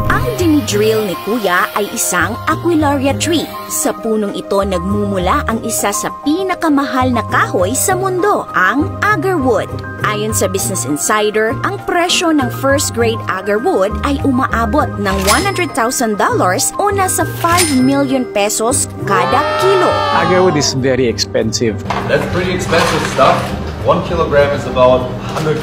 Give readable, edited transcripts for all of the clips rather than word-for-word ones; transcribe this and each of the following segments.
Ang dinidrill ni Kuya ay isang Aquilaria tree. Sa punong ito nagmumula ang isa sa pinakamahal na kahoy sa mundo, ang agarwood. Ayon sa Business Insider, ang presyo ng first-grade agarwood ay umaabot ng $100,000 o nasa 5 million pesos kada kilo. Agarwood is very expensive. That's pretty expensive stuff. 1 kilogram is about $100,000.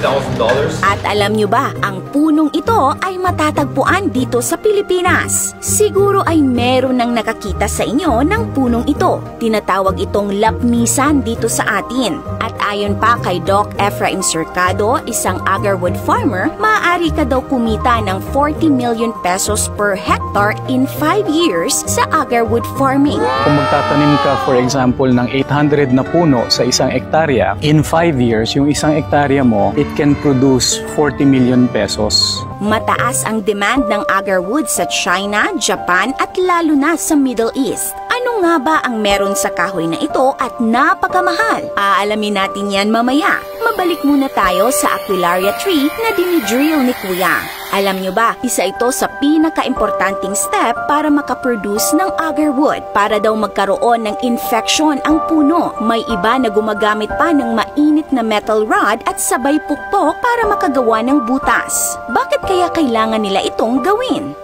At alam nyo ba, ang punong ito ay matatagpuan dito sa Pilipinas. Siguro ay meron nang nakakita sa inyo ng punong ito. Tinatawag itong lapnisan dito sa atin. At ayon pa kay Doc Efraim Cercado, isang agarwood farmer, maaari ka daw kumita ng 40 million pesos per hectare in 5 years sa agarwood farming. Kung magtatanim ka, for example, ng 800 na puno sa isang hektarya, in 5 years, yung isang hektarya mo, it can produce 40 million pesos. Mataas ang demand ng agarwood sa China, Japan at lalo na sa Middle East. Ano nga ba ang meron sa kahoy na ito at napakamahal? Aalamin natin yan mamaya. Mabalik muna tayo sa Aquilaria tree na dinidrill ni Kuya. Alam nyo ba, isa ito sa pinaka-importanting step para makaproduce ng agarwood. Para daw magkaroon ng infection ang puno, may iba na gumagamit pa ng mainit na metal rod at sabay pukpok para makagawa ng butas. Bakit kaya kailangan nila itong gawin?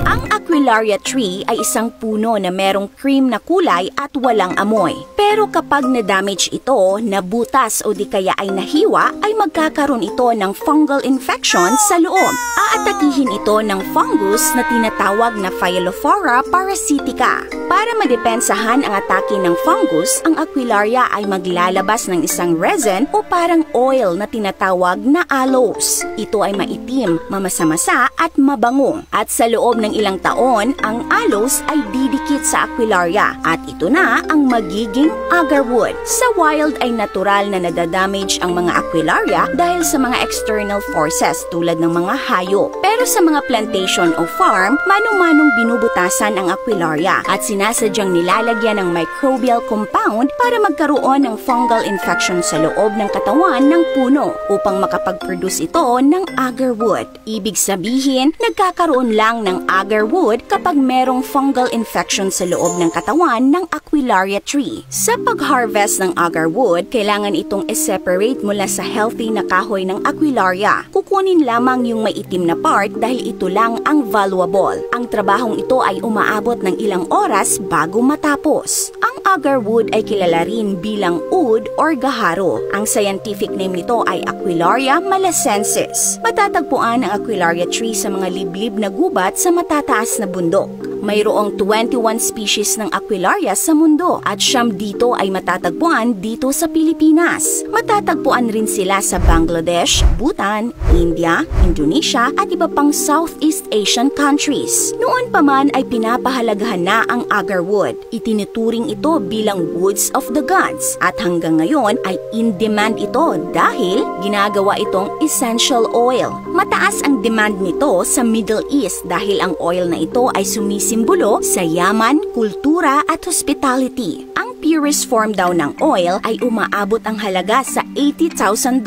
Ang Aquilaria tree ay isang puno na merong cream na kulay at walang amoy. Pero kapag na-damage ito, nabutas o di kaya ay nahiwa, ay magkakaroon ito ng fungal infection sa loob. Aatakihin ito ng fungus na tinatawag na Phyllophora parasitica. Para madepensahan ang atake ng fungus, ang Aquilaria ay maglalabas ng isang resin o parang oil na tinatawag na aloes. Ito ay maitim, mamasa-masa at mabango. At sa loob ng ilang taon, ang aloes ay didikit sa Aquilaria at ito na ang magiging agarwood. Sa wild ay natural na nadadamage ang mga Aquilaria dahil sa mga external forces tulad ng mga hayop. Pero sa mga plantation o farm, manong-manong binubutasan ang Aquilaria at sinasadyang nilalagyan ng microbial compound para magkaroon ng fungal infection sa loob ng katawan ng puno upang makapag-produce ito ng agarwood. Ibig sabihin, nagkakaroon lang ng agarwood kapag merong fungal infection sa loob ng katawan ng Aquilaria tree. Sa pag-harvest ng agarwood, kailangan itong i-separate mula sa healthy na kahoy ng Aquilaria. Kukunin lamang yung may itim na part dahil ito lang ang valuable. Ang trabahong ito ay umaabot ng ilang oras bago matapos. Ang agarwood ay kilala rin bilang oud or gaharo. Ang scientific name nito ay Aquilaria malacensis. Matatagpuan ang Aquilaria tree sa mga liblib na gubat sa matataas na bundok. Mayroong 21 species ng Aquilaria sa mundo at siyam dito ay matatagpuan dito sa Pilipinas. Matatagpuan rin sila sa Bangladesh, Bhutan, India, Indonesia at iba pang Southeast Asian countries. Noon pa man ay pinapahalagahan na ang agarwood. Itinuturing ito bilang woods of the gods at hanggang ngayon ay in demand ito dahil ginagawa itong essential oil. Mataas ang demand nito sa Middle East dahil ang oil na ito ay sumisimbolo sa yaman, kultura at hospitality. Ang purest form daw ng oil ay umaabot ang halaga sa $80,000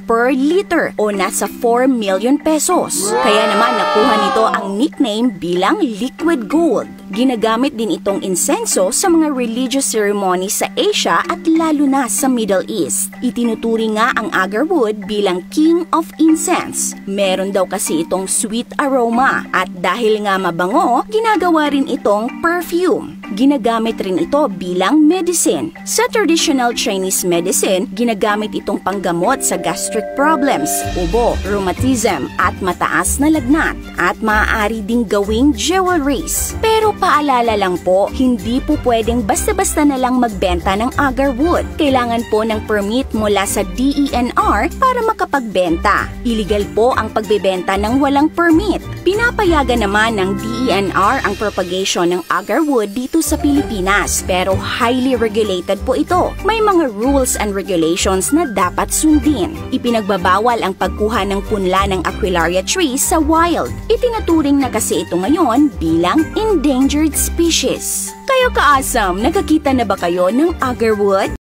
per liter o nasa 4 million pesos. Kaya naman nakuha nito ang nickname bilang liquid gold. Ginagamit din itong insenso sa mga religious ceremonies sa Asia at lalo na sa Middle East. Itinuturing nga ang agarwood bilang king of incense. Meron daw kasi itong sweet aroma at dahil nga mabango, ginagawa rin itong perfume. Ginagamit rin ito bilang medicine. Sa traditional Chinese medicine, ginagamit itong panggamot sa gastric problems, ubo, rheumatism at mataas na lagnat at maaari ding gawing jewelries. Pero paalala lang po, hindi po pwedeng basta-basta na lang magbenta ng agarwood. Kailangan po ng permit mula sa DENR para makapagbenta. Illegal po ang pagbebenta ng walang permit. Pinapayagan naman ng DENR ang propagation ng agarwood dito sa Pilipinas pero highly regulated po ito. May mga rules and regulations na dapat sundin. Ipinagbabawal ang pagkuha ng punla ng Aquilaria tree sa wild. Itinaturing na kasi ito ngayon bilang endangered species. Kayo ka-awesome, nakakita na ba kayo ng agarwood?